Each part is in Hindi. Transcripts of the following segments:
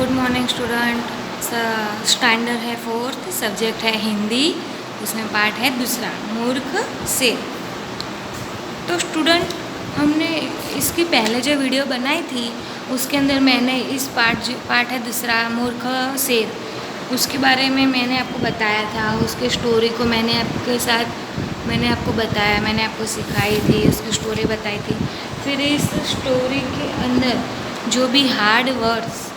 Good morning student. स्टैंडर्ड है फोर्थ, सब्जेक्ट है हिंदी। उसमें पार्ट है दूसरा, मूर्ख से। तो स्टूडेंट, हमने इसकी पहले जो वीडियो बनाई थी उसके अंदर मैंने इस पार्ट है दूसरा, मूर्ख शेर, उसके बारे में मैंने आपको बताया था। उसके स्टोरी को मैंने आपको बताया, मैंने आपको सिखाई थी, उसकी स्टोरी बताई थी। फिर इस स्टोरी के अंदर जो भी हार्ड वर्ड्स,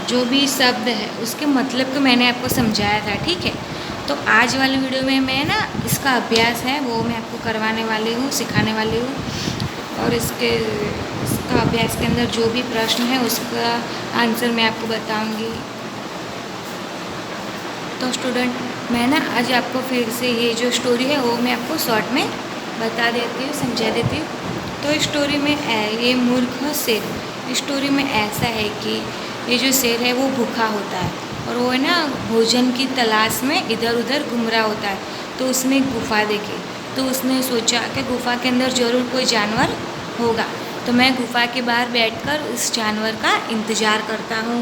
जो भी शब्द है, उसके मतलब को मैंने आपको समझाया था, ठीक है। तो आज वाली वीडियो में मैं ना इसका अभ्यास है वो मैं आपको करवाने वाली हूँ, सिखाने वाली हूँ। और इसका अभ्यास के अंदर जो भी प्रश्न है उसका आंसर मैं आपको बताऊँगी। तो स्टूडेंट, मैं ना आज आपको फिर से ये जो स्टोरी है वो मैं आपको शॉर्ट में बता देती हूँ, समझा देती हूँ। तो इस स्टोरी में ये मूर्ख शेर, इस स्टोरी में ऐसा है कि ये जो शेर है वो भूखा होता है और वो है ना भोजन की तलाश में इधर उधर घूम रहा होता है। तो उसने एक गुफा देखी, तो उसने सोचा कि गुफा के अंदर ज़रूर कोई जानवर होगा, तो मैं गुफा के बाहर बैठकर उस जानवर का इंतज़ार करता हूँ।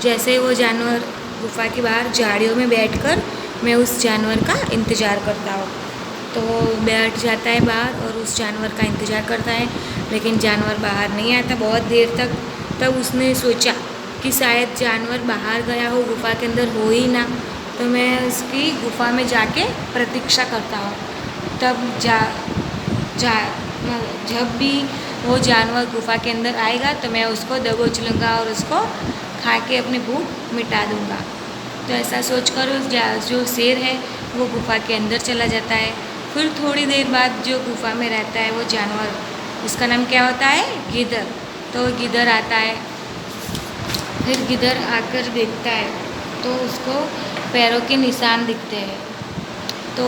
जैसे वो जानवर गुफा के बाहर झाड़ियों में बैठकर मैं उस जानवर का इंतज़ार करता हूँ। तो वो बैठ जाता है बाहर और उस जानवर का इंतज़ार करता है, लेकिन जानवर बाहर नहीं आता बहुत देर तक। तब उसने सोचा कि शायद जानवर बाहर गया हो, गुफा के अंदर हो ही ना, तो मैं उसकी गुफा में जाके प्रतीक्षा करता हूँ। तब जब भी वो जानवर गुफा के अंदर आएगा तो मैं उसको दबोच लूँगा और उसको खा के अपनी भूख मिटा दूँगा। तो ऐसा सोचकर जो शेर है वो गुफा के अंदर चला जाता है। फिर थोड़ी देर बाद जो गुफा में रहता है वो जानवर, उसका नाम क्या होता है? गिद्ध। तो गिद्ध आता है। फिर गिद्ध आकर देखता है तो उसको पैरों के निशान दिखते हैं। तो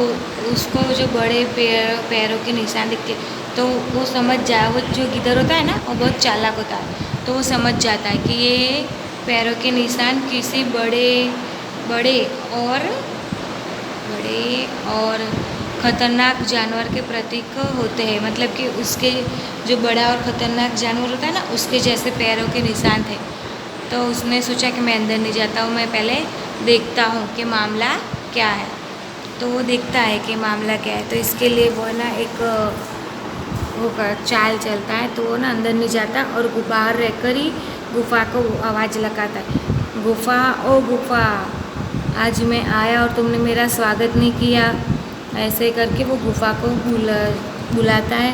उसको जो बड़े पैरों के निशान दिखते हैं तो वो समझ जाए, वो जो गिद्ध होता है ना वो बहुत चालाक होता है, तो वो समझ जाता है कि ये पैरों के निशान किसी बड़े और ख़तरनाक जानवर के प्रतीक होते हैं। मतलब कि उसके जो बड़ा और ख़तरनाक जानवर होता है ना उसके जैसे पैरों के निशान थे। तो उसने सोचा कि मैं अंदर नहीं जाता हूँ, मैं पहले देखता हूँ कि मामला क्या है। तो वो देखता है कि मामला क्या है। तो इसके लिए वो ना एक चाल चलता है। तो वो ना अंदर नहीं जाता और बाहर रहकर ही गुफा को आवाज़ लगाता है, गुफा ओ गुफा, आज मैं आया और तुमने मेरा स्वागत नहीं किया। ऐसे करके वो गुफा को बुलाता है।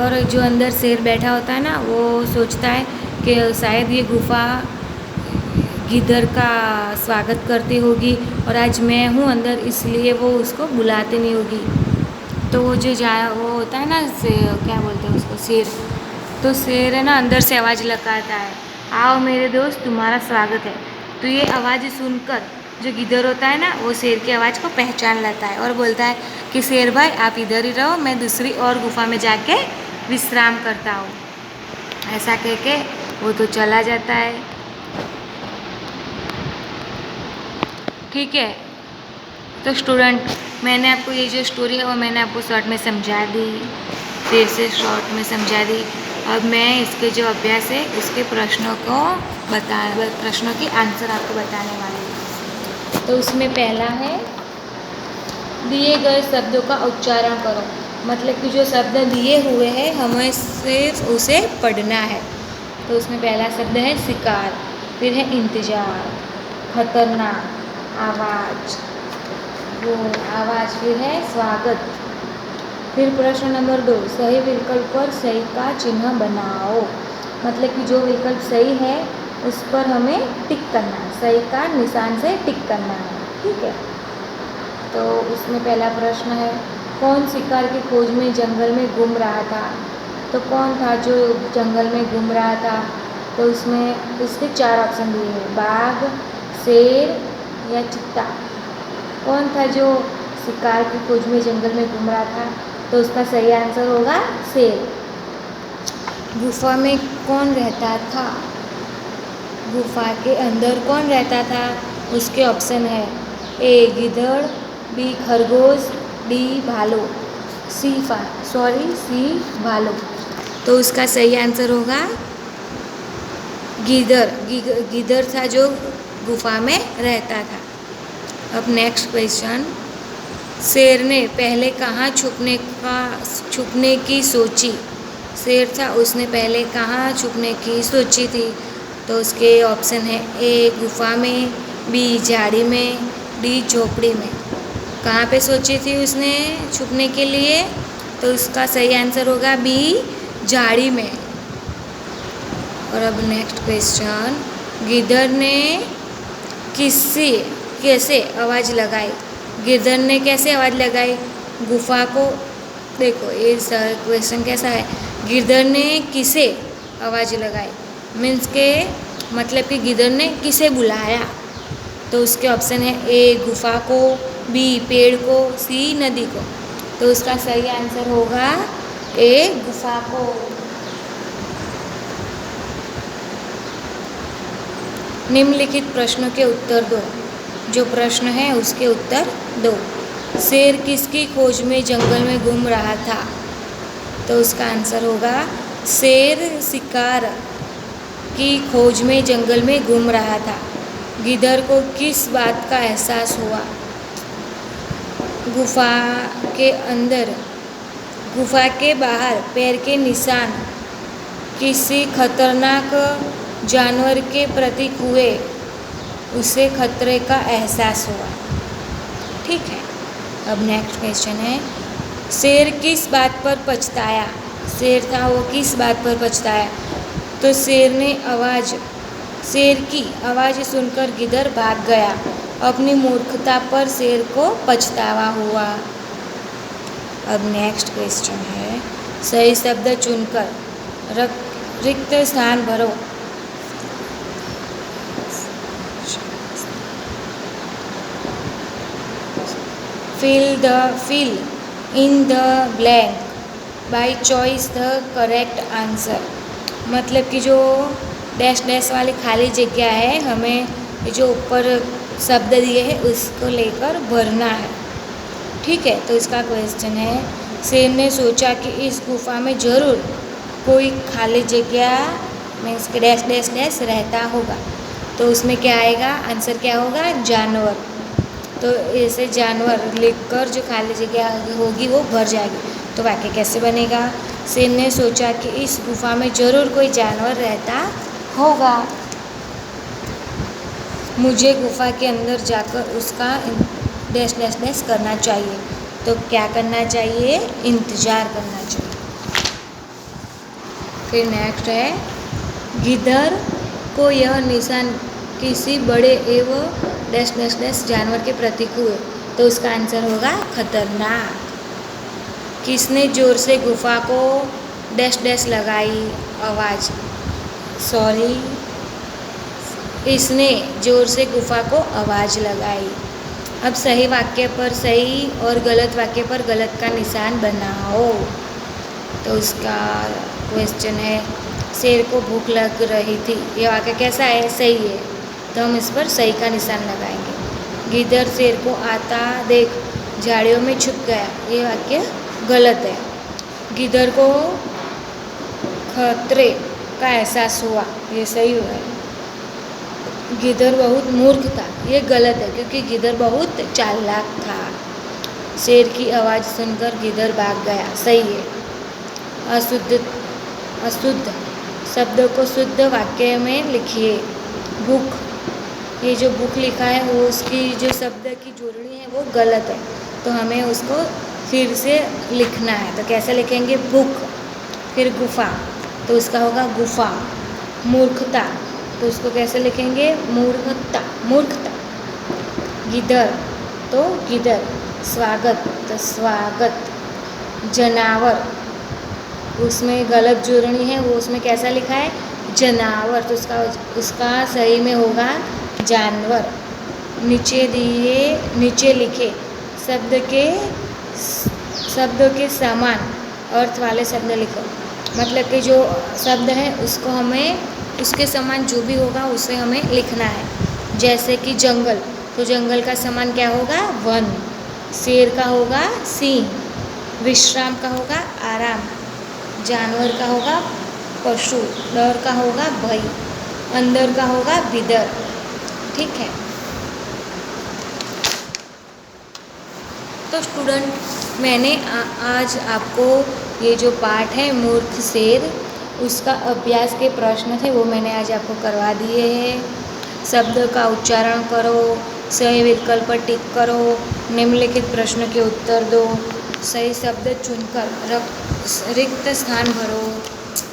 और जो अंदर शेर बैठा होता है ना वो सोचता है कि शायद ये गुफा गिद्ध का स्वागत करती होगी और आज मैं हूँ अंदर, इसलिए वो उसको बुलाती नहीं होगी। तो वो वो होता है ना, क्या बोलते हैं उसको, शेर। तो शेर है ना अंदर से आवाज़ लगाता है, आओ मेरे दोस्त, तुम्हारा स्वागत है। तो ये आवाज़ सुनकर जो गिद्ध होता है ना वो शेर की आवाज़ को पहचान लेता है और बोलता है कि शेर भाई आप इधर ही रहो, मैं दूसरी और गुफा में जाके विश्राम करता हूँ। ऐसा कह के वो तो चला जाता है, ठीक है। तो स्टूडेंट, मैंने आपको ये जो स्टोरी है वो मैंने आपको शॉर्ट में समझा दी, फिर से शॉर्ट में समझा दी। अब मैं इसके जो अभ्यास है उसके प्रश्नों की आंसर आपको बताने वाली हूँ। तो उसमें पहला है, दिए गए शब्दों का उच्चारण करो। मतलब कि जो शब्द दिए हुए हैं हमें सिर्फ उसे पढ़ना है। तो उसमें पहला शब्द है शिकार, फिर है इंतज़ार, खतरनाक, आवाज़, फिर है स्वागत। फिर प्रश्न नंबर 2, सही विकल्प पर सही का चिन्ह बनाओ। मतलब कि जो विकल्प सही है उस पर हमें टिक करना है, सही का निशान से टिक करना है, ठीक है। तो उसमें पहला प्रश्न है, कौन शिकार की खोज में जंगल में घूम रहा था? तो कौन था जो जंगल में घूम रहा था? तो उसमें इसके 4 ऑप्शन दिए हैं, बाघ, शेर या चीता। कौन था जो शिकार की खोज में जंगल में घूम रहा था? तो उसका सही आंसर होगा शेर। गुफा में कौन रहता था? गुफा के अंदर कौन रहता था? उसके ऑप्शन है, ए गिद्धड़, बी खरगोश, डी भालू, सी भालू। तो उसका सही आंसर होगा गिदर था जो गुफा में रहता था। अब नेक्स्ट क्वेश्चन, शेर ने पहले कहाँ छुपने की सोची? शेर था, उसने पहले कहाँ छुपने की सोची थी? तो उसके ऑप्शन है ए गुफा में, बी झाड़ी में, डी झोपड़ी में। कहाँ पे सोची थी उसने छुपने के लिए? तो उसका सही आंसर होगा बी झाड़ी में। और अब नेक्स्ट क्वेश्चन, गिद्दर ने कैसे आवाज़ लगाई? गिद्दर ने कैसे आवाज़ लगाई? गुफा को देखो, ये क्वेश्चन कैसा है, गिद्दर ने किसे आवाज़ लगाई मीन्स के मतलब कि गिद्दर ने किसे बुलाया? तो उसके ऑप्शन है ए गुफा को, बी पेड़ को, सी नदी को। तो उसका सही आंसर होगा ए गुफा को। निम्नलिखित प्रश्नों के उत्तर दो। जो प्रश्न है उसके उत्तर दो। शेर किसकी खोज में जंगल में घूम रहा था? तो उसका आंसर होगा शेर शिकार की खोज में जंगल में घूम रहा था। गिद्दर को किस बात का एहसास हुआ? गुफा के अंदर, गुफा के बाहर पैर के निशान किसी खतरनाक जानवर के प्रतीक हुए, उसे खतरे का एहसास हुआ। ठीक है। अब नेक्स्ट क्वेश्चन है, शेर किस बात पर पछताया? शेर था, वो किस बात पर पछताया? तो शेर की आवाज़ सुनकर गिद्दर भाग गया। अपनी मूर्खता पर शेर को पछतावा हुआ। अब नेक्स्ट क्वेश्चन है, सही शब्द चुनकर रिक्त स्थान भरो। fill in the blank by choice the correct answer। मतलब कि जो डैश डैश वाली खाली जगह है, हमें जो ऊपर शब्द दिए हैं उसको लेकर भरना है। ठीक है। तो इसका क्वेश्चन है, शेर ने सोचा कि इस गुफा में ज़रूर कोई खाली जगह मीन्स के डैश डैश डैश रहता होगा। तो उसमें क्या आएगा? आंसर क्या होगा? जानवर। तो ऐसे जानवर लिखकर जो खाली जगह होगी वो भर जाएगी। तो वाक्य कैसे बनेगा? शेर ने सोचा कि इस गुफा में ज़रूर कोई जानवर रहता होगा। मुझे गुफा के अंदर जाकर उसका डैश डैश डैश करना चाहिए। तो क्या करना चाहिए? इंतज़ार करना चाहिए। फिर नेक्स्ट है, गिद्दर को यह निशान किसी बड़े एवं डैश डैश डैश जानवर के प्रतीक हुए। तो उसका आंसर होगा खतरनाक। किसने जोर से गुफा को डैश डैश लगाई आवाज़? इसने जोर से गुफा को आवाज़ लगाई। अब सही वाक्य पर सही और गलत वाक्य पर गलत का निशान बनाओ। तो उसका क्वेश्चन है, शेर को भूख लग रही थी। ये वाक्य कैसा है? सही है। तो हम इस पर सही का निशान लगाएंगे। गिद्दर शेर को आता देख झाड़ियों में छुप गया। ये वाक्य गलत है। गिद्दर को खतरे का एहसास हुआ। ये सही है। गिद्दर बहुत मूर्ख था। ये गलत है क्योंकि गिद्दर बहुत चालाक था। शेर की आवाज़ सुनकर गिद्दर भाग गया। सही है। अशुद्ध शब्दों को शुद्ध वाक्य में लिखिए। भूख, ये जो बुक लिखा है वो उसकी जो शब्द की जोड़नी है वो गलत है। तो हमें उसको फिर से लिखना है। तो कैसे लिखेंगे? बुक। फिर गुफा, तो उसका होगा गुफा। मूर्खता, तो उसको कैसे लिखेंगे? मूर्खता। गिद्दर, तो गिद्दर। स्वागत, तो स्वागत। जनावर, उसमें गलत जोड़नी है, वो उसमें कैसा लिखा है? जनावर। तो उसका सही में होगा जानवर। नीचे लिखे शब्द के समान अर्थ वाले शब्द लिखो। मतलब कि जो शब्द है उसको हमें उसके समान जो भी होगा उसे हमें लिखना है। जैसे कि जंगल, तो जंगल का समान क्या होगा? वन। शेर का होगा सिंह। विश्राम का होगा आराम। जानवर का होगा पशु। डर का होगा भय। अंदर का होगा बिदर। ठीक है, तो स्टूडेंट मैंने आज आपको ये जो पाठ है मूर्ख शेर, उसका अभ्यास के प्रश्न थे वो मैंने आज आपको करवा दिए हैं। शब्द का उच्चारण करो, सही विकल्प पर टिक करो, निम्नलिखित प्रश्न के उत्तर दो, सही शब्द चुनकर रिक्त स्थान भरो,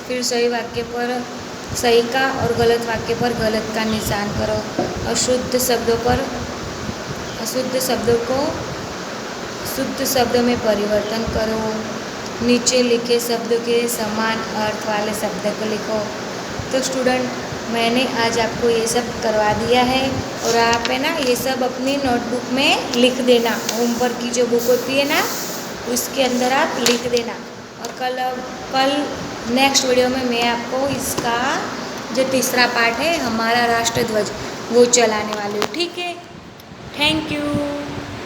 फिर सही वाक्य पर सही का और गलत वाक्य पर गलत का निशान करो, अशुद्ध शब्दों पर अशुद्ध शब्दों को शुद्ध शब्द में परिवर्तन करो, नीचे लिखे शब्द के समान अर्थ वाले शब्द को लिखो। तो स्टूडेंट मैंने आज आपको ये सब करवा दिया है और आप है ना ये सब अपनी नोटबुक में लिख देना। होमवर्क की जो बुक होती है ना उसके अंदर आप लिख देना, और कल नेक्स्ट वीडियो में मैं आपको इसका जो तीसरा पार्ट है हमारा राष्ट्र ध्वज वो चलाने वाली हूँ। ठीक है, थैंक यू।